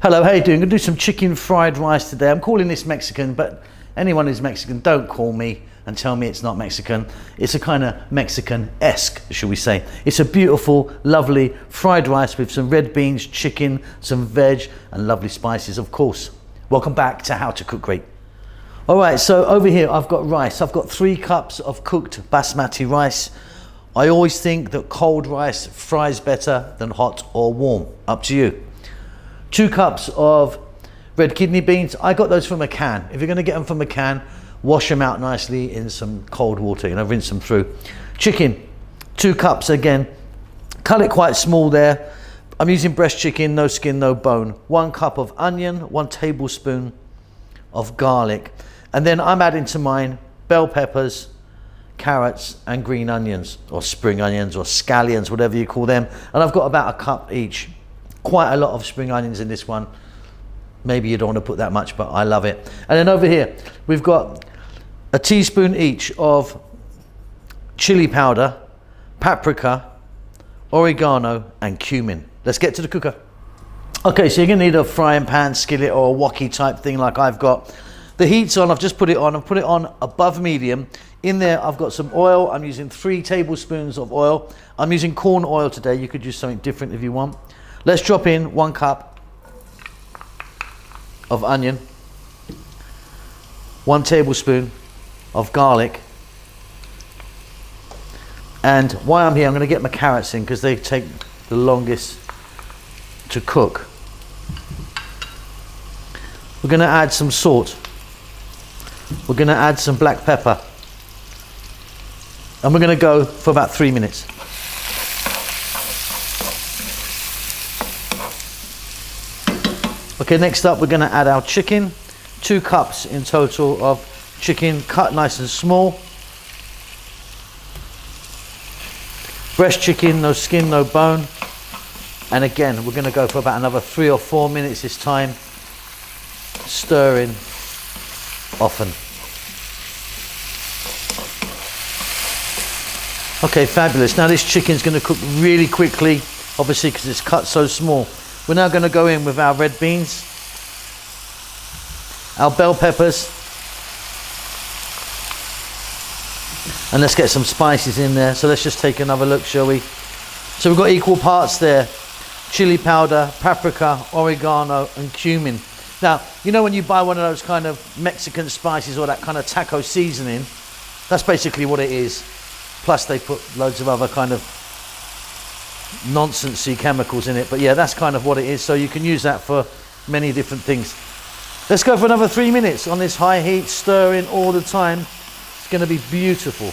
Hello, how you doing? I'm gonna do some chicken fried rice today. I'm calling this Mexican, but anyone who's Mexican, don't call me and tell me it's not Mexican. It's a kind of Mexican-esque, shall we say. It's a beautiful, lovely fried rice with some red beans, chicken, some veg, and lovely spices, of course. Welcome back to How to Cook Great. All right, so over here I've got rice. I've got 3 cups of cooked basmati rice. I always think that cold rice fries better than hot or warm. Up to you. 2 cups of red kidney beans. I got those from a can. If you're going to get them from a can, wash them out nicely in some cold water, rinse them through. Chicken, 2 cups again. Cut it quite small there. I'm using breast chicken, no skin, no bone. 1 cup of onion, 1 tablespoon of garlic. And then I'm adding to mine bell peppers, carrots and green onions, or spring onions, or scallions, whatever you call them. And I've got about 1 cup each. Quite a lot of spring onions in this one. Maybe you don't want to put that much, but I love it. And then over here, we've got a teaspoon each of chili powder, paprika, oregano, and cumin. Let's get to the cooker. Okay, so you're gonna need a frying pan, skillet, or a wok type thing like I've got. The heat's on, I've just put it on. I've put it on above medium. In there, I've got some oil. I'm using 3 tablespoons of oil. I'm using corn oil today. You could use something different if you want. Let's drop in 1 cup of onion, 1 tablespoon of garlic, and while I'm here, I'm going to get my carrots in because they take the longest to cook. We're going to add some salt. We're going to add some black pepper, and we're going to go for about 3 minutes. Okay, next up we're going to add our chicken. 2 cups in total of chicken cut nice and small. Breast chicken, no skin, no bone. And again, we're going to go for about another 3 or 4 minutes this time, stirring often. Okay, fabulous. Now this chicken's going to cook really quickly, obviously because it's cut so small. We're now going to go in with our red beans, our bell peppers, and let's get some spices in there. So let's just take another look, shall we? So we've got equal parts there: chili powder, paprika, oregano, and cumin. Now, you know when you buy one of those kind of Mexican spices or that kind of taco seasoning, that's basically what it is. Plus they put loads of other kind of nonsensey chemicals in it, but yeah, that's kind of what it is. So you can use that for many different things. Let's go for another 3 minutes on this high heat, stirring all the time. It's going to be beautiful.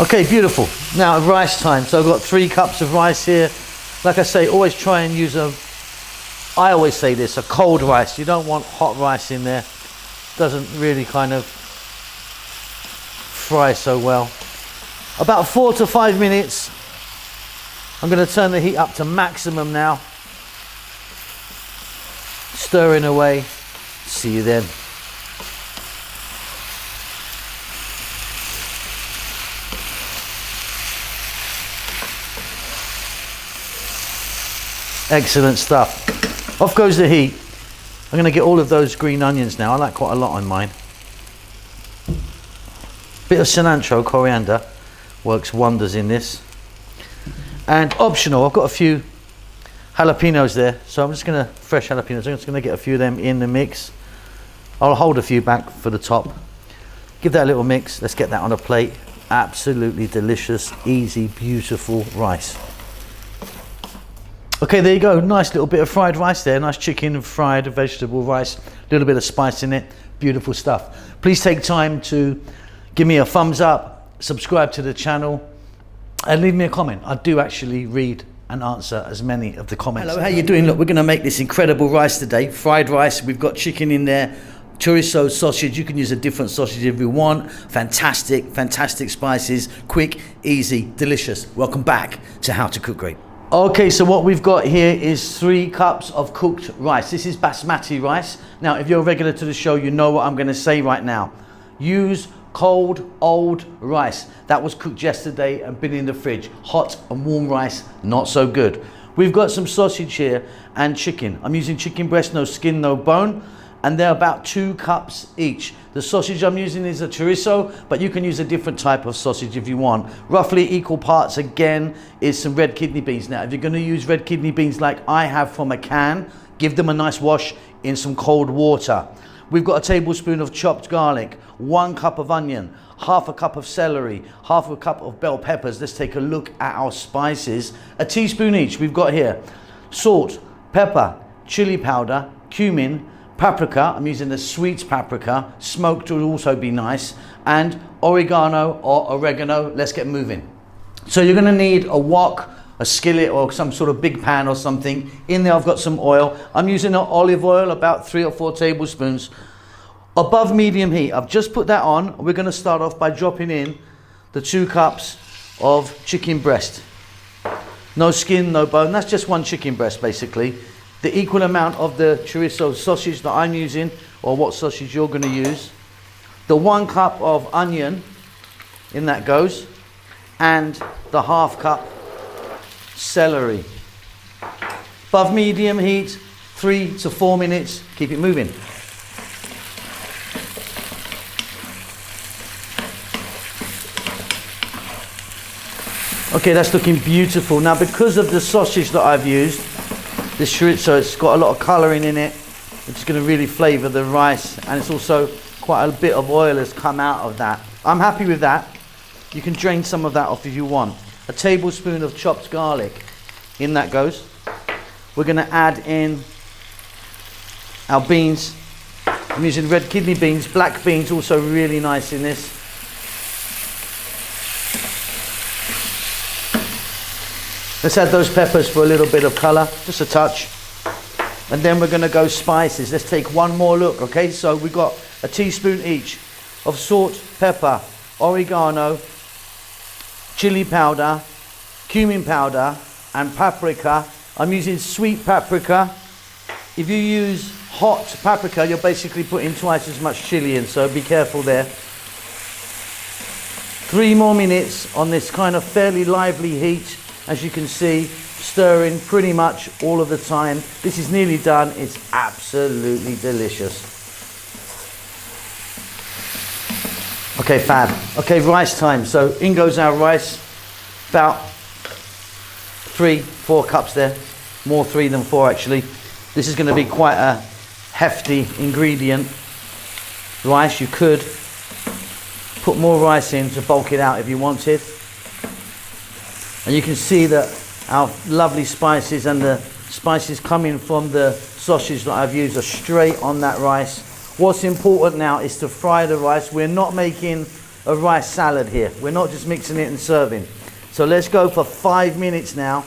Okay, beautiful. Now rice time. So I've got 3 cups of rice here. Like I say, always try and use I always say this, a cold rice. You don't want hot rice in there. Doesn't really kind of fry so well. About 4 to 5 minutes. I'm going to turn the heat up to maximum now. Stirring away. See you then. Excellent stuff. Off goes the heat. I'm going to get all of those green onions now. I like quite a lot on mine. Bit of cilantro, coriander. Works wonders in this. And optional, I've got a few jalapeños there, so I'm just going to, fresh jalapeños, I'm just going to get a few of them in the mix. I'll hold a few back for the top. Give that a little mix. Let's get that on a plate. Absolutely delicious, easy, beautiful rice. Okay, there you go. Nice little bit of fried rice there. Nice chicken, fried vegetable rice. A little bit of spice in it. Beautiful stuff. Please take time to give me a thumbs up, subscribe to the channel, and leave me a comment. I do actually read and answer as many of the comments. Hello, how you doing? Look, we're going to make this incredible rice today. Fried rice. We've got chicken in there, chorizo sausage. You can use a different sausage if you want. Fantastic, fantastic spices. Quick, easy, delicious. Welcome back to How to Cook Great. Okay, so what we've got here is 3 cups of cooked rice. This is basmati rice. Now, if you're a regular to the show, you know what I'm going to say right now. Use cold, old rice. That was cooked yesterday and been in the fridge. Hot and warm rice, not so good. We've got some sausage here and chicken. I'm using chicken breast, no skin, no bone, and they're about 2 cups each. The sausage I'm using is a chorizo, but you can use a different type of sausage if you want. Roughly equal parts again is some red kidney beans. Now, if you're gonna use red kidney beans like I have from a can, give them a nice wash in some cold water. We've got a tablespoon of chopped garlic, 1 cup of onion, half a cup of celery, half a cup of bell peppers. Let's take a look at our spices. A teaspoon each we've got here. Salt, pepper, chili powder, cumin, paprika. I'm using the sweet paprika. Smoked would also be nice. And oregano or oregano. Let's get moving. So you're gonna need a wok, a skillet or some sort of big pan or something. In there I've got some oil. I'm using an olive oil, about 3 or 4 tablespoons. Above medium heat, I've just put that on. We're gonna start off by dropping in the 2 cups of chicken breast. No skin, no bone, that's just 1 chicken breast basically. The equal amount of the chorizo sausage that I'm using, or what sausage you're gonna use. The 1 cup of onion, in that goes, and the half cup celery. Above medium heat, 3 to 4 minutes, keep it moving. Okay, that's looking beautiful. Now, because of the sausage that I've used, this chorizo, it's got a lot of colouring in it, which is going to really flavour the rice, and it's also quite a bit of oil has come out of that. I'm happy with that. You can drain some of that off if you want. A tablespoon of chopped garlic, in that goes. We're going to add in our beans. I'm using red kidney beans, black beans also really nice in this. Let's add those peppers for a little bit of colour, just a touch. And then we're going to go spices. Let's take one more look, okay? So we've got a teaspoon each of salt, pepper, oregano, chili powder, cumin powder, and paprika. I'm using sweet paprika. If you use hot paprika, you're basically putting twice as much chili in, so be careful there. 3 more minutes on this kind of fairly lively heat. As you can see, stirring pretty much all of the time. This is nearly done. It's absolutely delicious. Okay, fab. Okay, rice time. So in goes our rice. About 3, 4 cups there. More 3 than 4 actually. This is going to be quite a hefty ingredient. Rice, you could put more rice in to bulk it out if you wanted. And you can see that our lovely spices and the spices coming from the sausage that I've used are straight on that rice. What's important now is to fry the rice. We're not making a rice salad here. We're not just mixing it and serving. So let's go for 5 minutes now.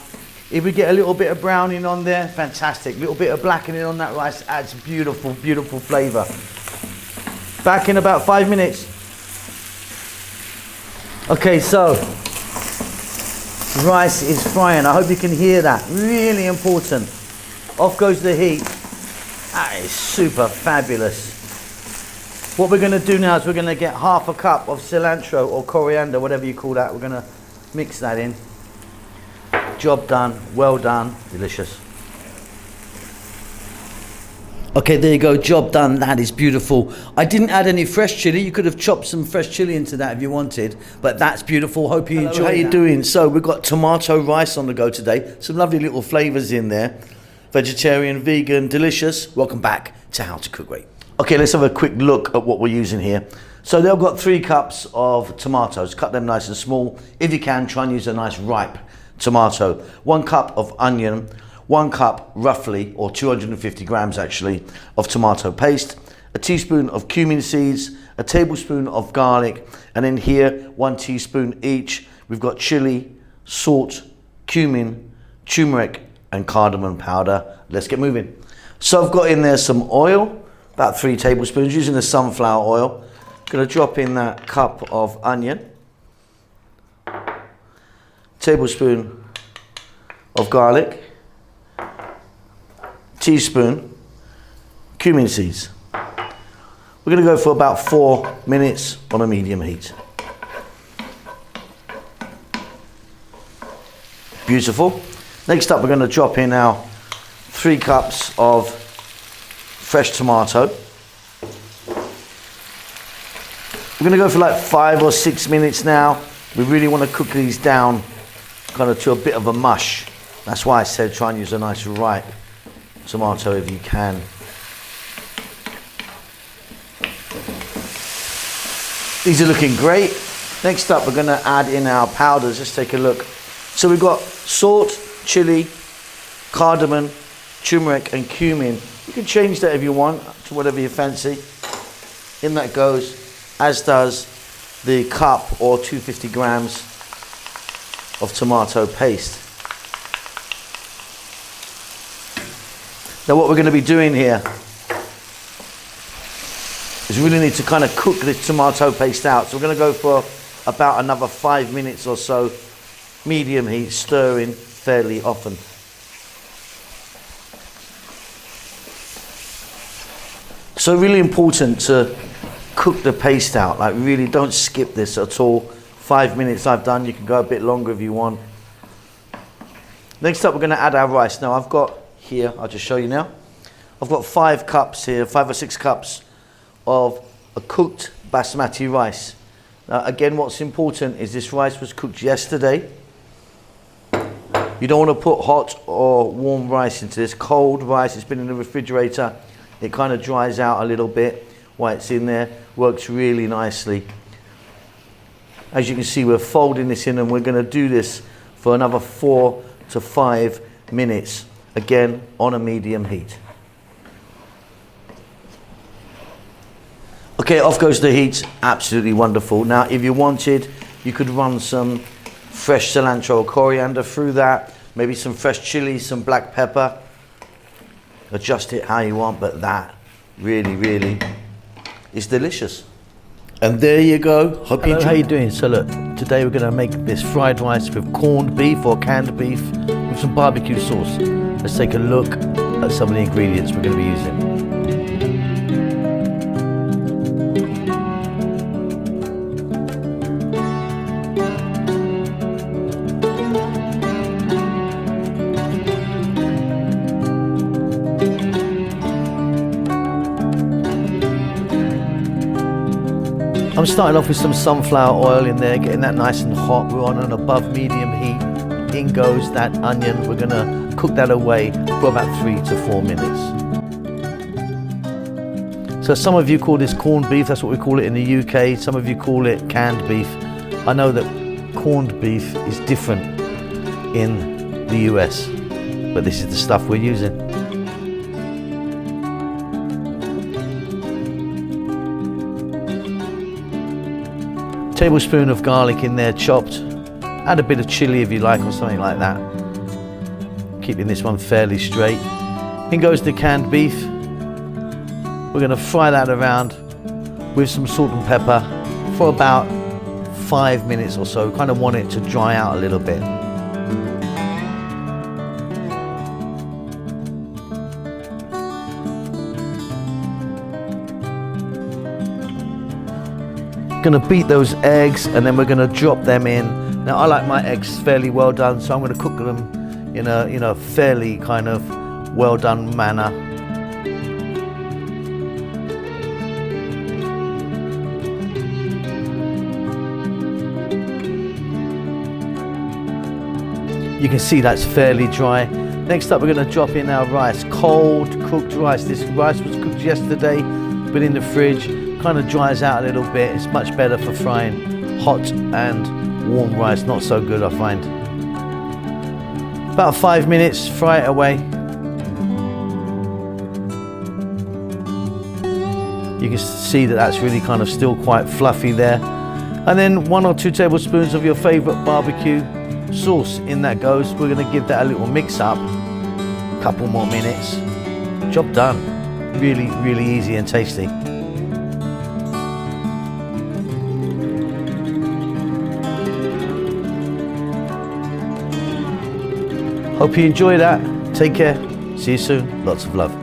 If we get a little bit of browning on there, fantastic. A little bit of blackening on that rice adds beautiful, beautiful flavour. Back in about 5 minutes. Okay, so rice is frying. I hope you can hear that. Really important. Off goes the heat. That is super fabulous. What we're going to do now is we're going to get half a cup of cilantro or coriander, whatever you call that. We're going to mix that in. Job done. Well done. Delicious. Okay, there you go. Job done. That is beautiful. I didn't add any fresh chili. You could have chopped some fresh chili into that if you wanted, but that's beautiful. Hope you enjoy. How you doing? So we've got tomato rice on the go today. Some lovely little flavors in there. Vegetarian, vegan, delicious. Welcome back to How to Cook Great. Okay, let's have a quick look at what we're using here. So they've got 3 cups of tomatoes. Cut them nice and small. If you can, try and use a nice ripe tomato. 1 cup of onion. 1 cup roughly, or 250 grams actually, of tomato paste, a teaspoon of cumin seeds, a tablespoon of garlic, and in here 1 teaspoon each. We've got chili, salt, cumin, turmeric, and cardamom powder. Let's get moving. So I've got in there some oil, about 3 tablespoons, using the sunflower oil. Gonna drop in that cup of onion, tablespoon of garlic, teaspoon cumin seeds, We're gonna go for about 4 minutes on a medium heat. Beautiful. Next up, we're gonna drop in our 3 cups of fresh tomato. We're gonna go for like 5 or 6 minutes now. We really wanna cook these down kind of to a bit of a mush. That's why I said try and use a nice ripe tomato if you can. These are looking great. Next up, we're gonna add in our powders. Let's take a look. So we've got salt, chili, cardamom, turmeric, and cumin. You can change that if you want to whatever you fancy. In that goes, as does the cup or 250 grams of tomato paste. Now what we're going to be doing here is we really need to kind of cook this tomato paste out. So we're going to go for about another 5 minutes or so, medium heat, stirring fairly often. So really important to cook the paste out, like really don't skip this at all. 5 minutes I've done, you can go a bit longer if you want. Next up, we're going to add our rice. Now I've got here, I'll just show you now. I've got 5 cups here, 5 or 6 cups of a cooked basmati rice. Now again, what's important is this rice was cooked yesterday. You don't want to put hot or warm rice into this. Cold rice, it's been in the refrigerator. It kind of dries out a little bit while it's in there. Works really nicely. As you can see, we're folding this in and we're going to do this for another 4 to 5 minutes. Again, on a medium heat. Okay, off goes the heat. Absolutely wonderful. Now, if you wanted, you could run some fresh cilantro or coriander through that. Maybe some fresh chili, some black pepper. Adjust it how you want, but that really is delicious. And there you go. Hope you enjoy. How you doing? So look, today we're going to make this fried rice with corned beef or canned beef with some barbecue sauce. Let's take a look at some of the ingredients we're going to be using. I'm starting off with some sunflower oil in there, getting that nice and hot. We're on an above medium heat. In goes that onion. We're gonna cook that away for about 3 to 4 minutes. So some of you call this corned beef, that's what we call it in the UK. Some of you call it canned beef. I know that corned beef is different in the US, but this is the stuff we're using. Tablespoon of garlic in there, chopped. Add a bit of chili if you like, or something like that. Keeping this one fairly straight. In goes the canned beef. We're going to fry that around with some salt and pepper for about 5 minutes or so. Kind of want it to dry out a little bit. Going to beat those eggs and then we're going to drop them in. Now I like my eggs fairly well done, so I'm going to cook them in a fairly kind of well done manner. You can see that's fairly dry. Next up, we're going to drop in our rice, cold cooked rice. This rice was cooked yesterday, been in the fridge. Kind of dries out a little bit. It's much better for frying hot and warm rice. Not so good, I find. About 5 minutes, fry it away. You can see that that's really kind of still quite fluffy there. And then 1 or 2 tablespoons of your favorite barbecue sauce. In that goes. We're going to give that a little mix up. A couple more minutes. Job done. Really easy and tasty. Hope you enjoy that. Take care. See you soon. Lots of love.